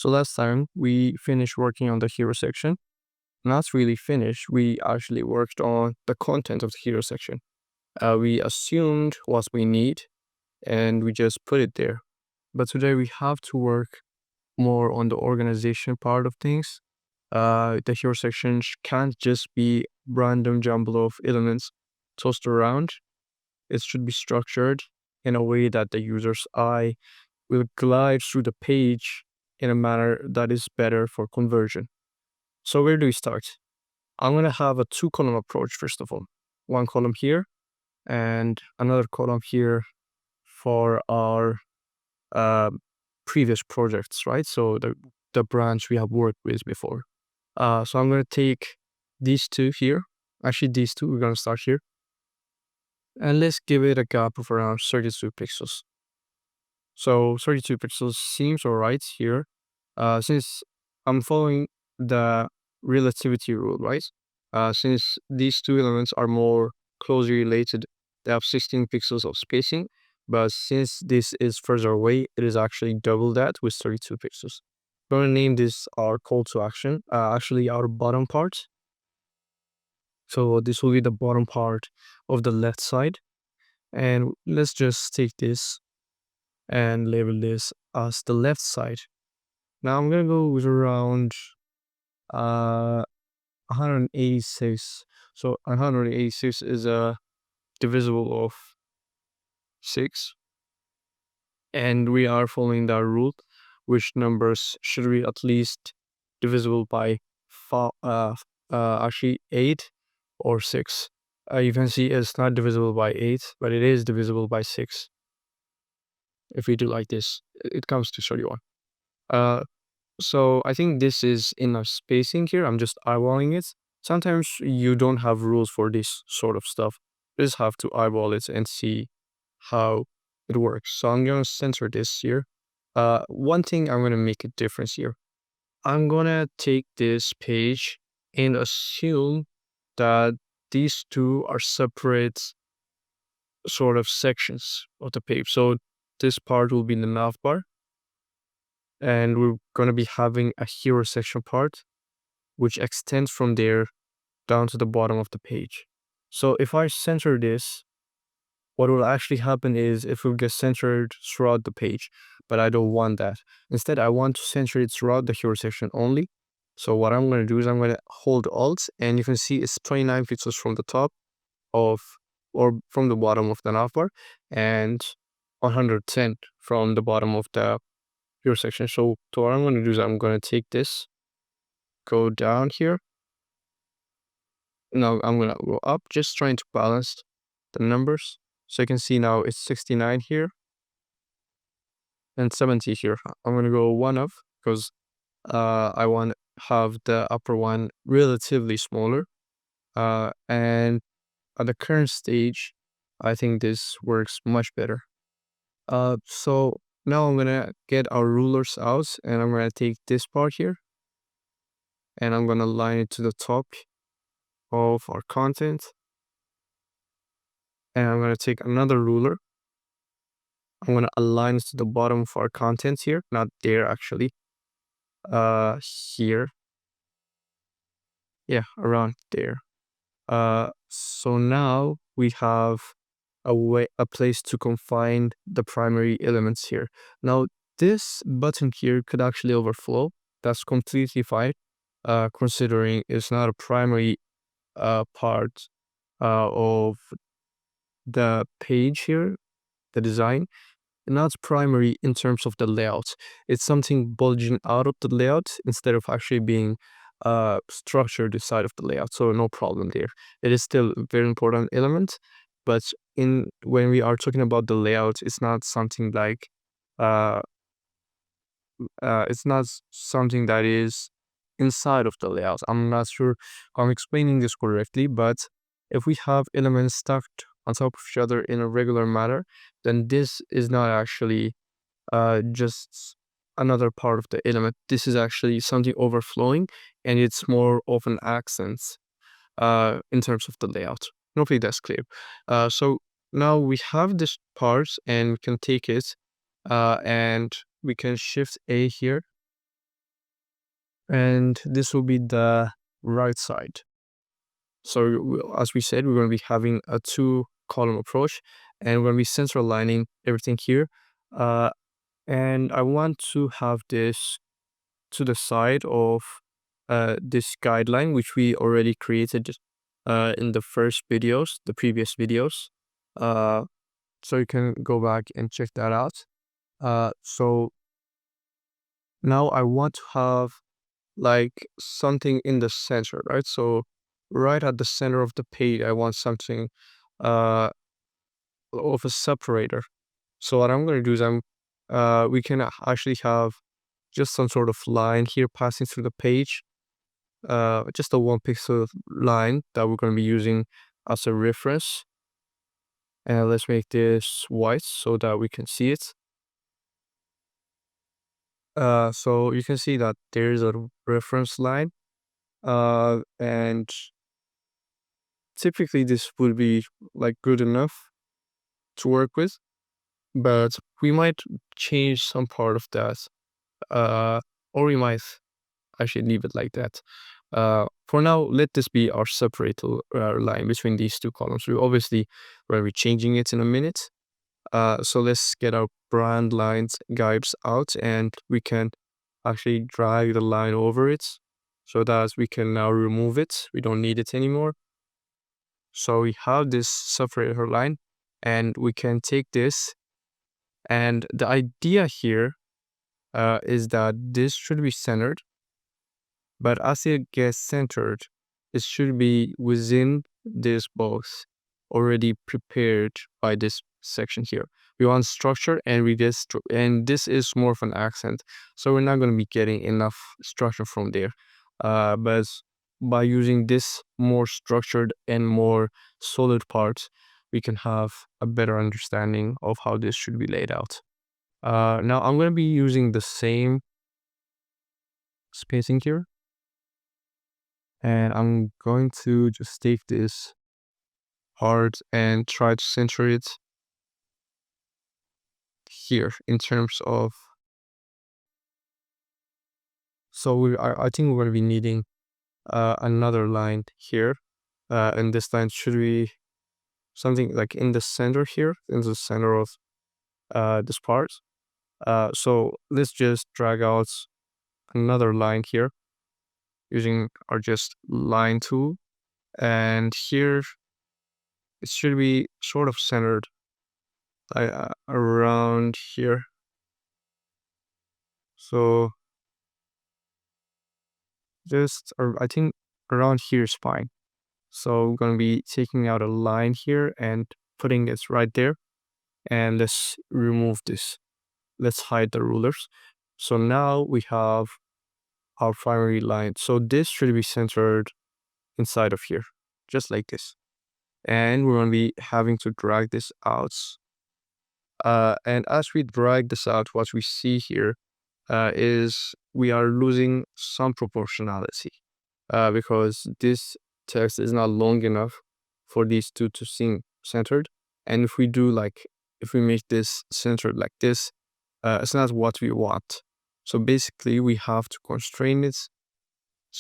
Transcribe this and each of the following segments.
So last time we finished working on the hero section. Not really finished, we actually worked on the content of the hero section. We assumed what we need and we just put it there. But today we have to work more on the organization part of things. The hero section can't just be random jumble of elements tossed around. It should be structured in a way that the user's eye will glide through the page in a manner that is better for conversion. So where do we start? I'm going to have a 2-column approach, first of all. One column here and another column here for our uh, previous projects, right? So the branch we have worked with before. So I'm going to take these two here. Actually, these two, we're going to start here. And let's give it a gap of around 32 pixels. So 32 pixels seems all right here. Since I'm following the relativity rule, right? Since these two elements are more closely related, they have 16 pixels of spacing. But since this is further away, it is actually double that with 32 pixels. I'm going to name this our call to action, actually our bottom part. So this will be the bottom part of the left side. And let's just take this and label this as the left side. Now I'm gonna go with around 186. So 186 is a divisible of 6. And we are following that rule, which numbers should be at least divisible by actually 8 or 6. You can see it's not divisible by 8, but it is divisible by 6. If we do like this, it comes to 31. So I think this is enough spacing here. I'm just eyeballing it. Sometimes you don't have rules for this sort of stuff. You just have to eyeball it and see how it works. So I'm going to center this here. One thing I'm going to make a difference here. I'm going to take this page and assume that these two are separate sort of sections of the page. So this part will be the nav bar. And we're going to be having a hero section part, which extends from there down to the bottom of the page. So if I center this, what will actually happen is it will get centered throughout the page, but I don't want that. Instead, I want to center it throughout the hero section only. So what I'm going to do is I'm going to hold Alt, and you can see it's 29 pixels from the top of, or from the bottom of the navbar, and 110 from the bottom of the hero section. So what I'm going to do is I'm going to take this, go down here. Now I'm going to go up, just trying to balance the numbers. So you can see now it's 69 here and 70 here. I'm going to go one up because I want to have the upper one relatively smaller. And at the current stage, I think this works much better. So now I'm going to get our rulers out and I'm going to take this part here and I'm going to line it to the top of our content. And I'm going to take another ruler. I'm going to align it to the bottom of our content here, not there actually. Here. Yeah, around there. So now we have a place to confine the primary elements here. Now this button here could actually overflow. That's completely fine, considering it's not a primary part of the page here, the design. Not primary in terms of the layout. It's something bulging out of the layout instead of actually being structured inside of the layout. So no problem there. It is still a very important element, but when we are talking about the layout, it's not something like it's not something that is inside of the layout. I'm not sure if I'm explaining this correctly, but if we have elements stacked on top of each other in a regular manner, then this is not actually just another part of the element. This is actually something overflowing, and it's more of an accent in terms of the layout. Hopefully that's clear. So now we have this part, and we can take it and we can shift A here and this will be the right side. So as we said, we're going to be having a 2-column approach, and we're going to be center aligning everything here. And I want to have this to the side of this guideline, which we already created in the previous videos. So you can go back and check that out. So now I want to have like something in the center, right? So right at the center of the page, I want something uh, of a separator. So what I'm going to do is we can actually have just some sort of line here passing through the page, just a 1 pixel line that we're going to be using as a reference. And let's make this white so that we can see it. So you can see that there's a reference line, and typically this would be like good enough to work with, but we might change some part of that, or we might actually leave it like that. For now, let this be our separator line between these 2 columns. We obviously will be changing it in a minute. So let's get our brand lines guides out, and we can actually drag the line over it so that we can now remove it. We don't need it anymore. So we have this separator line, and we can take this, and the idea here is that this should be centered, but as it gets centered, it should be within this box already prepared by this section here. We want structure, and this is more of an accent, so we're not going to be getting enough structure from there. But by using this more structured and more solid parts, we can have a better understanding of how this should be laid out. Now I'm going to be using the same spacing here, and I'm going to just take this part and try to center it here in terms of. So I think we're going to be needing another line here, and this line should be something like in the center here, in the center of this part. So let's just drag out another line here using our just line tool, and here it should be sort of centered around here. So I think around here is fine. So we're going to be taking out a line here and putting it right there. And let's remove this. Let's hide the rulers. So now we have our primary line. So this should be centered inside of here, just like this. And we're going to be having to drag this out. And as we drag this out, what we see here is we are losing some proportionality because this text is not long enough for these two to seem centered. And if we make this centered like this, it's not what we want. So basically we have to constrain it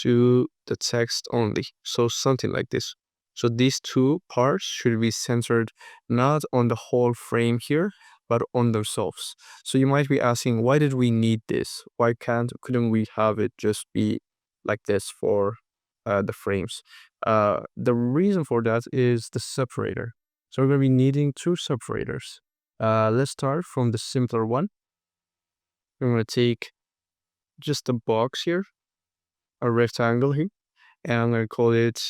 to the text only. So something like this. So these 2 parts should be centered not on the whole frame here, but on themselves. So you might be asking, why did we need this? Why couldn't we have it just be like this for the frames? The reason for that is the separator. So we're going to be needing 2 separators. Let's start from the simpler one. I'm going to take just a box here, a rectangle here, and I'm going to call it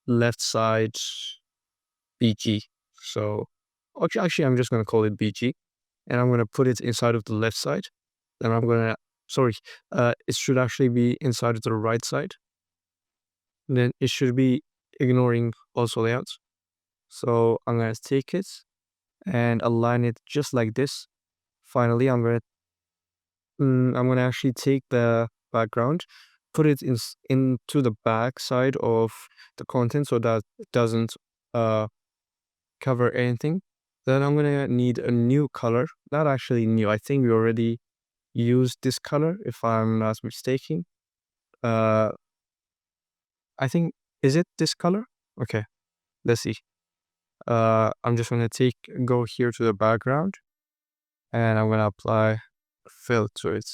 left side BG. So actually, I'm just going to call it BG, and I'm going to put it inside of the left side. Then I'm going to, it should actually be inside of the right side. And then it should be ignoring also layouts. So I'm going to take it and align it just like this. Finally, I'm going to actually take the background, put it into the back side of the content so that it doesn't cover anything. Then I'm gonna need a new color. Not actually new. I think we already use this color if I'm not mistaken. I think, is it this color? Okay, let's see. I'm just gonna go here to the background and I'm gonna apply fill to it.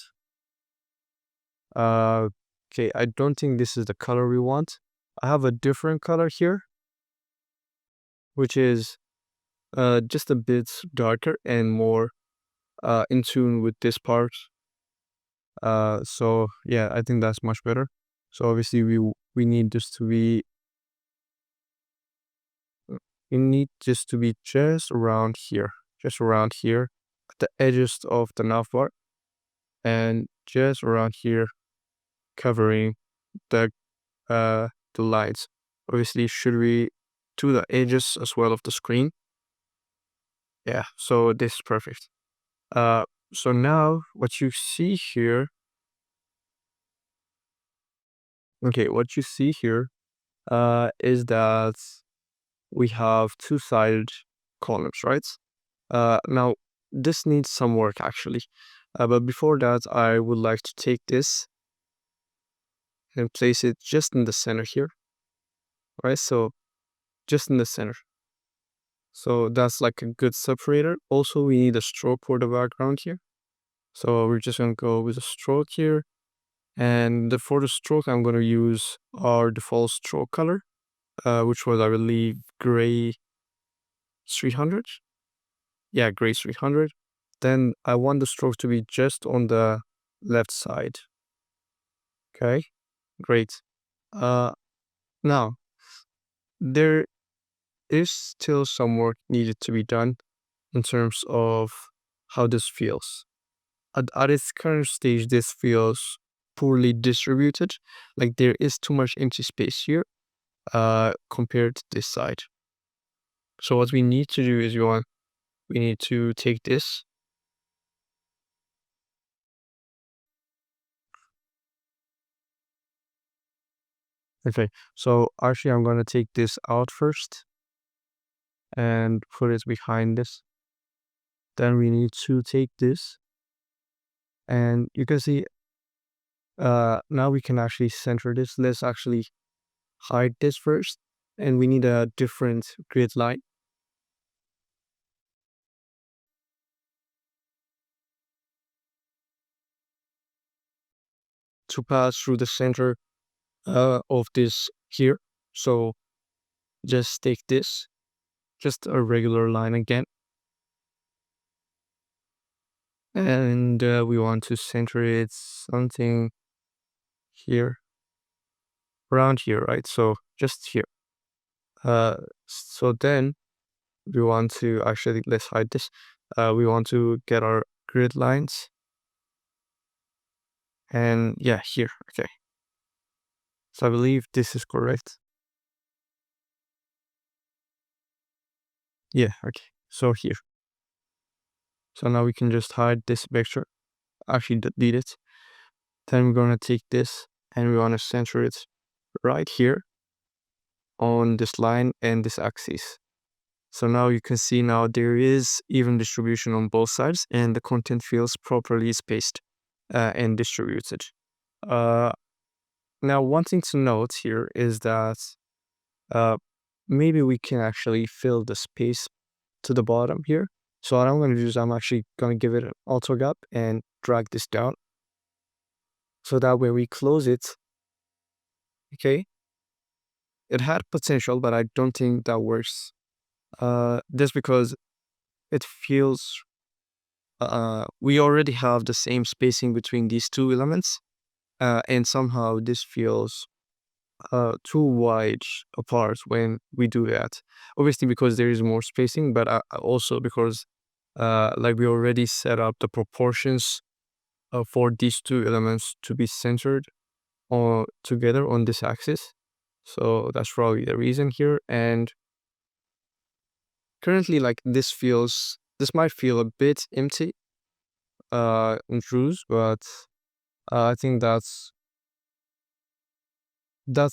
Okay, I don't think this is the color we want. I have a different color here, which is just a bit darker and more in tune with this part. So yeah, I think that's much better. So obviously we need this to be just around here, at the edges of the navbar, and just around here, covering the the lines. Obviously, should we do the edges as well of the screen? Yeah, so this is perfect. So now what you see here, what you see here, is that we have two-sided columns, right? Now this needs some work actually. But before that, I would like to take this and place it just in the center here, right? So just in the center. So that's like a good separator. Also, we need a stroke for the background here. So we're just gonna go with a stroke here. And for the stroke, I'm gonna use our default stroke color, which was, I believe, gray 300. Yeah, gray 300. Then I want the stroke to be just on the left side. Okay, great. Now there is still some work needed to be done in terms of how this feels. At its current stage, this feels poorly distributed. Like there is too much empty space here, compared to this side. So what we need to do is we need to take this. Okay, so actually I'm gonna take this out first and put it behind this. Then we need to take this, and you can see now we can actually center this. Let's actually hide this first, and we need a different grid line to pass through the center of this here. So just take this, just a regular line again, and we want to center it something here, around here, right? So just here. So then we want to actually, let's hide this. We want to get our grid lines, and yeah, here. Okay, so I believe this is correct. Yeah, okay, so here. So now we can just hide this vector, actually delete it. Then we're gonna take this and we want to center it right here on this line and this axis. So now you can see now there is even distribution on both sides, and the content feels properly spaced and distributed. Now one thing to note here is that maybe we can actually fill the space to the bottom here. So what I'm going to do is I'm actually going to give it an auto gap and drag this down. So that way we close it. Okay. It had potential, but I don't think that works. Just because it feels we already have the same spacing between these two elements, and somehow this feels too wide apart when we do that. Obviously because there is more spacing, but also because like we already set up the proportions for these two elements to be centered or together on this axis. So that's probably the reason here. And currently, like this might feel a bit empty in truth, but I think that's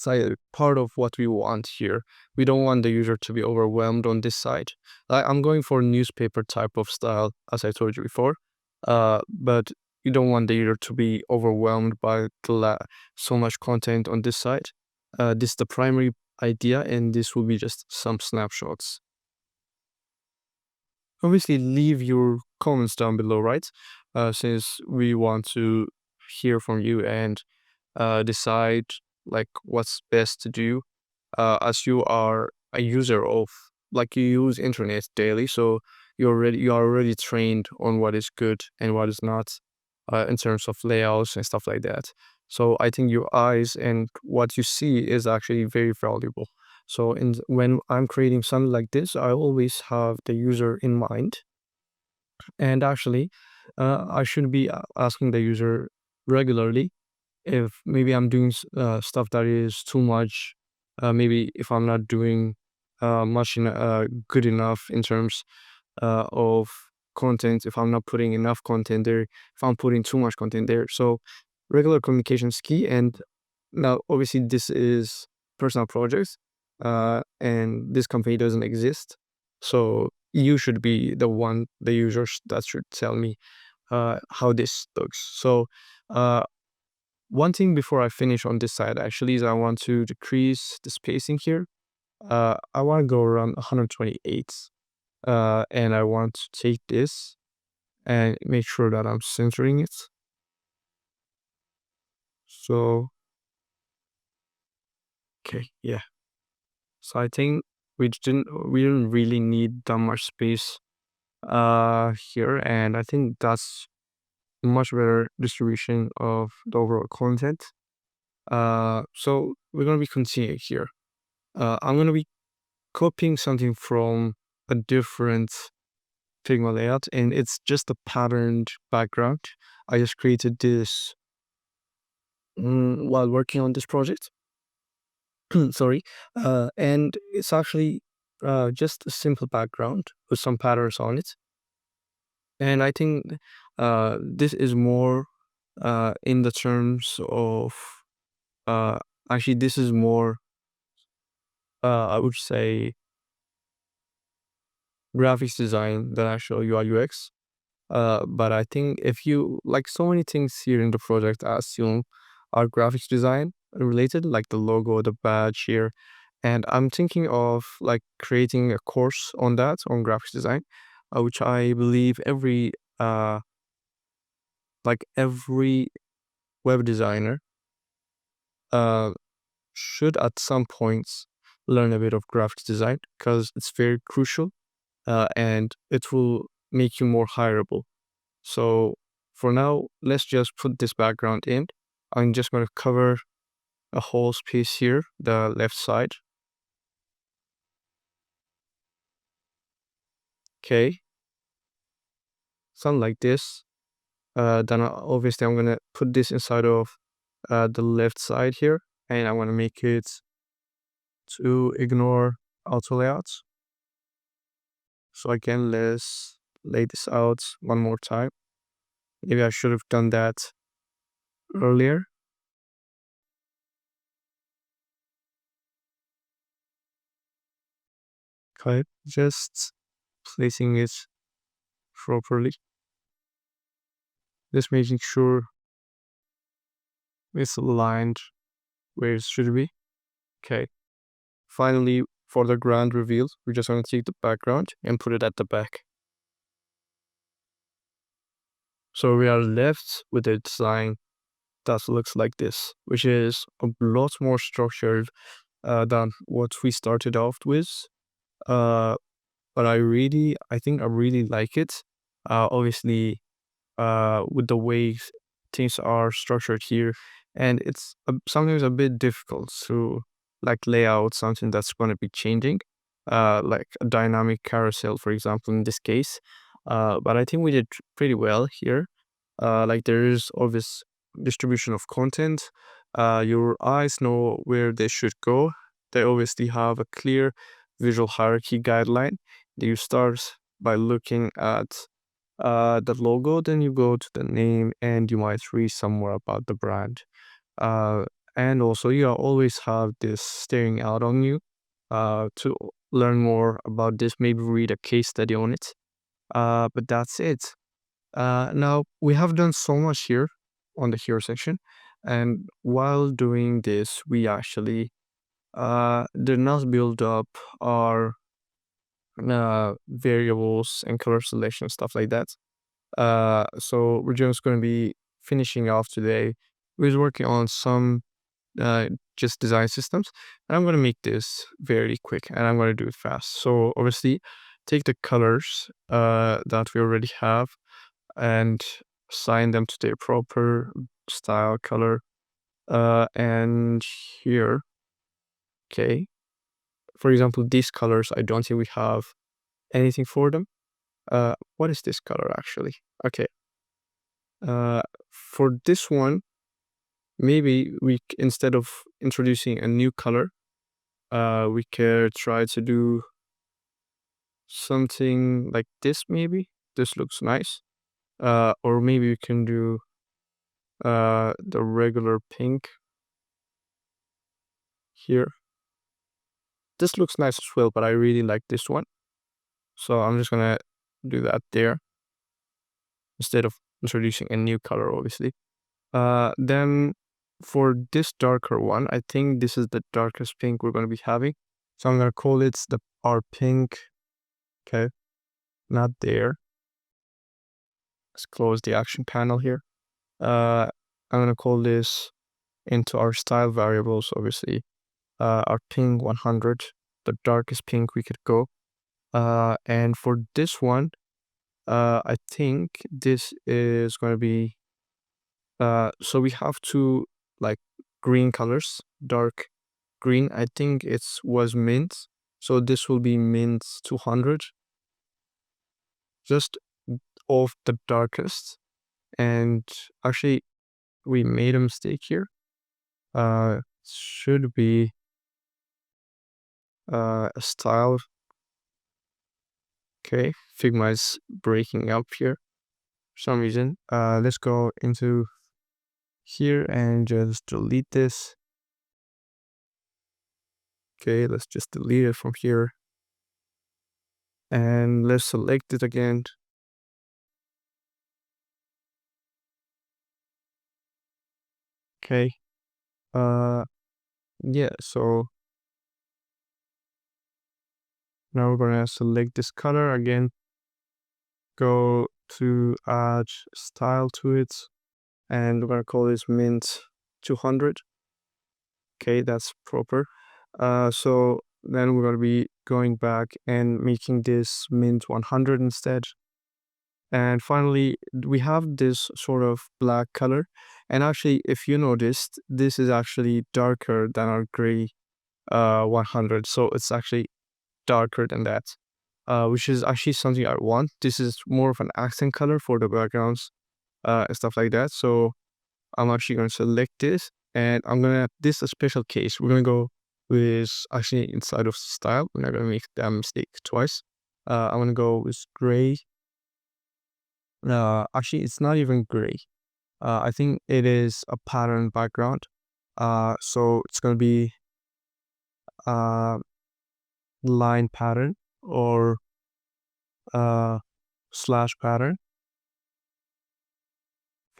a part of what we want here. We don't want the user to be overwhelmed on this side. I'm going for newspaper type of style, as I told you before. But you don't want the user to be overwhelmed by so much content on this side. This is the primary idea, and this will be just some snapshots. Obviously, leave your comments down below, right? Since we want to hear from you and decide like what's best to do, as you are a user of, like, you use internet daily, so you are already trained on what is good and what is not, in terms of layouts and stuff like that. So I think your eyes and what you see is actually very valuable. So when I'm creating something like this, I always have the user in mind. And actually, I should be asking the user regularly if maybe I'm doing stuff that is too much. Maybe if I'm not doing much good enough in terms of content, if I'm not putting enough content there, if I'm putting too much content there. So regular communication is key. And now, obviously, this is personal projects, and this company doesn't exist. So you should be the users that should tell me how this looks. So uh, one thing before I finish on this side actually is I want to decrease the spacing here. I want to go around 128, and I want to take this and make sure that I'm centering it. So, okay, yeah. So I think we didn't really need that much space here, and I think that's much better distribution of the overall content. So we're gonna be continuing here. I'm gonna be copying something from a different Figma layout, and it's just a patterned background. I just created this while working on this project. Sorry. And it's actually just a simple background with some patterns on it. And I think this is more in the terms of, uh, actually, this is more, I would say, graphics design than actual UI UX. But I think if you like so many things here in the project, I assume are graphics design related, like the logo, the badge here. And I'm thinking of like creating a course on that, on graphics design, which I believe uh, every web designer, uh, should at some points learn a bit of graphics design because it's very crucial, and it will make you more hireable. So for now, let's just put this background in. I'm just going to cover a whole space here, the left side. Okay, something like this. Then obviously I'm going to put this inside of the left side here, and I'm going to make it to ignore auto layouts. So again, let's lay this out one more time. Maybe I should have done that earlier. Okay, just placing it properly. Just making sure it's aligned where it should be. Okay. Finally, for the grand reveal, we're just going to take the background and put it at the back. So we are left with a design that looks like this, which is a lot more structured than what we started off with. Uh, but I think I really like it. Obviously, with the way things are structured here, and it's sometimes a bit difficult to like lay out something that's going to be changing, like a dynamic carousel, for example, in this case. But I think we did pretty well here. Like there is obvious distribution of content. Your eyes know where they should go. They obviously have a clear visual hierarchy guideline. You start by looking at the logo, then you go to the name and you might read somewhere about the brand. Uh, and also you always have this staring out on you to learn more about this, maybe read a case study on it. But that's it. Now we have done so much here on the hero section, and while doing this, we actually did not build up our variables and color selection, stuff like that. So we're just going to be finishing off today. We're working on some just design systems, and I'm going to make this very quick, and I'm going to do it fast. So obviously, take the colors that we already have and assign them to their proper style color. And here, okay. For example, these colors, I don't think we have anything for them. What is this color actually? Okay. For this one, maybe instead of introducing a new color, we could try to do something like this. Maybe this looks nice. Or maybe we can do the regular pink here. This looks nice as well, but I really like this one, so I'm just gonna do that there instead of introducing a new color, obviously. Then for this darker one, I think this is the darkest pink we're gonna be having, so I'm gonna call it our pink. Okay, not there. Let's close the action panel here. I'm gonna call this into our style variables, obviously. Our pink 100, the darkest pink we could go. And for this one, I think this is going to be, so we have two like green colors, dark green. I think it was mint. So this will be mint 200, just of the darkest. And actually, we made a mistake here. Should be a style. Okay, Figma is breaking up here for some reason. Let's go into here and just delete this. Okay, let's just delete it from here. And let's select it again. Okay. Yeah, so now we're gonna select this color again. Go to add style to it, and we're gonna call this mint 200. Okay, that's proper. So then we're gonna be going back and making this mint 100 instead. And finally, we have this sort of black color. And actually, if you noticed, this is actually darker than our gray 100. So it's actually darker than that, which is actually something I want. This is more of an accent color for the backgrounds and stuff like that. So I'm actually going to select this, and I'm going to, this is a special case. We're going to go with actually inside of style. We're not going to make that mistake twice. I'm going to go with gray. Actually, it's not even gray. I think it is a pattern background. So it's going to be line pattern or slash pattern.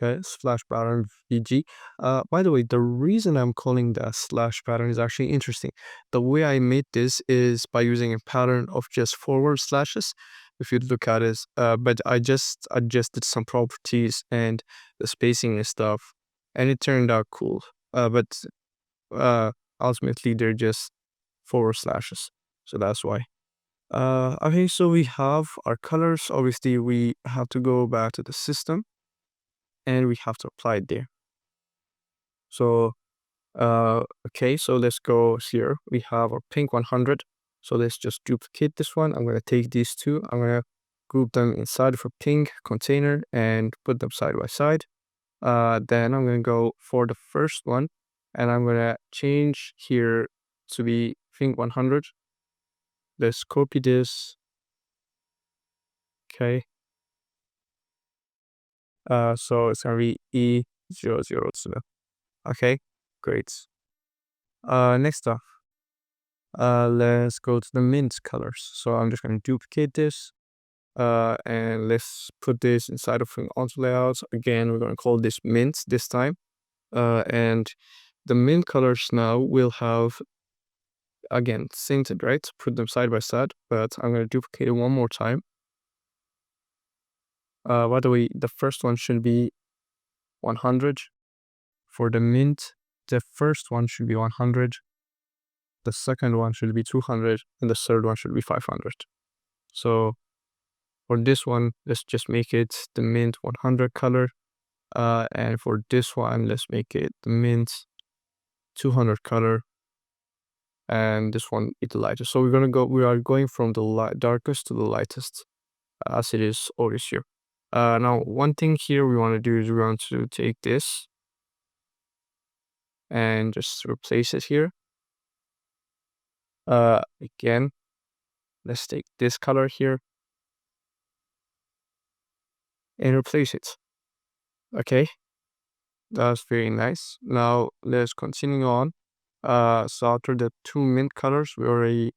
Okay, slash pattern VG. By the way, the reason I'm calling that slash pattern is actually interesting. The way I made this is by using a pattern of just forward slashes, if you look at it. But I just adjusted some properties and the spacing and stuff, and it turned out cool. But ultimately they're just forward slashes, so that's why. Okay, so we have our colors. Obviously, we have to go back to the system, and we have to apply it there. So, okay, so let's go here. We have our pink 100. So let's just duplicate this one. I'm going to take these two. I'm going to group them inside of a pink container and put them side by side. Then I'm going to go for the first one, and I'm going to change here to be pink 100. Let's copy this. Okay. So it's going to be E002. Okay, great. Next up, let's go to the mint colors. So I'm just going to duplicate this, And let's put this inside of an auto layout. Again, we're going to call this mint this time. And the mint colors now will have, again, synced, right? Put them side by side, but I'm going to duplicate it one more time. By the way, the first one should be 100. For the mint, the first one should be 100. The second one should be 200, and the third one should be 500. So for this one, let's just make it the mint 100 color. And for this one, let's make it the mint 200 color. And this one is the lightest. So we are going from the darkest to the lightest, as it is always here. Now, one thing here we want to do is we want to take this and just replace it here. Again, let's take this color here and replace it. Okay, that's very nice. Now let's continue on. So after the two mint colors, we already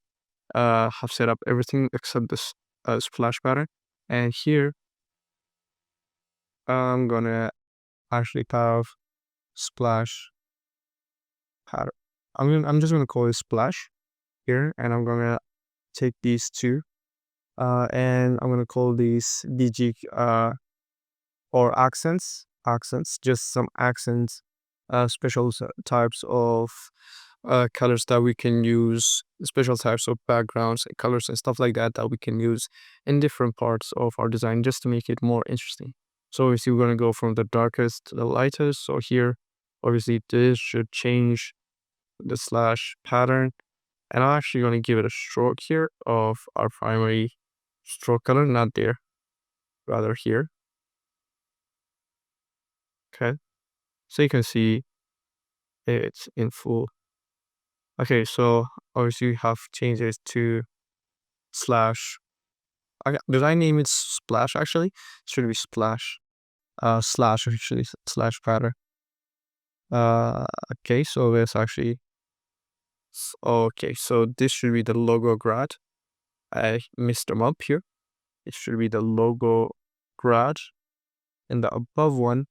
have set up everything except this splash pattern. And here, I'm gonna actually have splash pattern. I'm just gonna call it splash here, and I'm gonna take these two, and I'm gonna call these DG or accents, just some accents, special types of colors that we can use, special types of backgrounds and colors and stuff like that that we can use in different parts of our design just to make it more interesting. So obviously we're going to go from the darkest to the lightest. So here, obviously this should change the slash pattern, and I'm actually going to give it a stroke here of our primary stroke color, not there, rather here. Okay, so you can see it's in full. Okay, so obviously we have changed it to slash. Did I name it splash actually? It should be splash. Slash actually, slash pattern. Okay, so let's actually. Okay, so this should be the logo grad. I missed them up here. It should be the logo grad, and the above one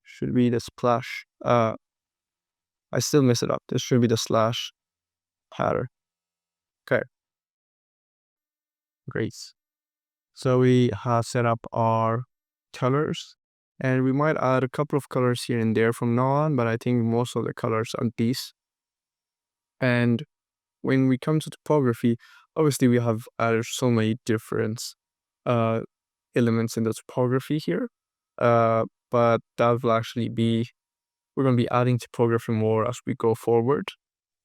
should be the splash. I still mess it up. This should be the slash pattern. Okay, great. So we have set up our colors, and we might add a couple of colors here and there from now on, but I think most of the colors are these. And when we come to typography, obviously we have added so many different elements in the typography here, but that will actually be, we're going to be adding typography more as we go forward.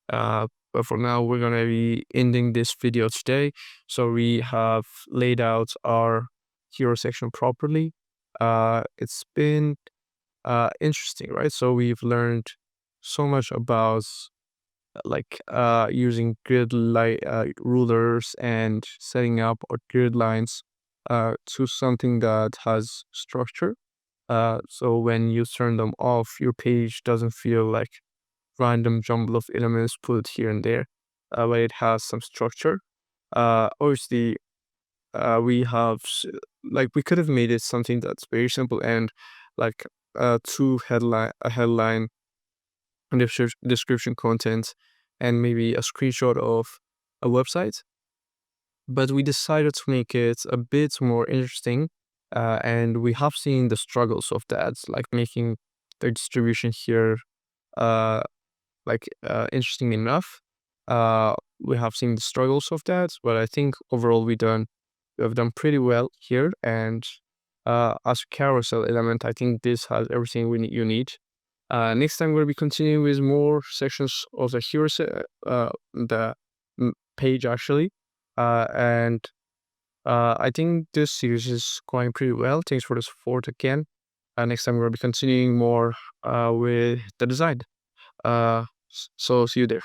But for now, we're going to be ending this video today. So we have laid out our hero section properly. It's been interesting, right? So we've learned so much about using grid rulers and setting up our grid lines to something that has structure. So when you turn them off, your page doesn't feel like random jumble of elements put here and there, but it has some structure. Obviously, we have we could have made it something that's very simple and like a headline, and description content, and maybe a screenshot of a website. But we decided to make it a bit more interesting, and we have seen the struggles of that, like making the distribution here interesting enough. We have seen the struggles of that, but I think overall we have done pretty well here. And as a carousel element, I think this has everything you need. Next time we'll be continuing with more sections of the hero the page actually, and I think this series is going pretty well. Thanks for the support again. Next time we'll be continuing more with the design. So see you there.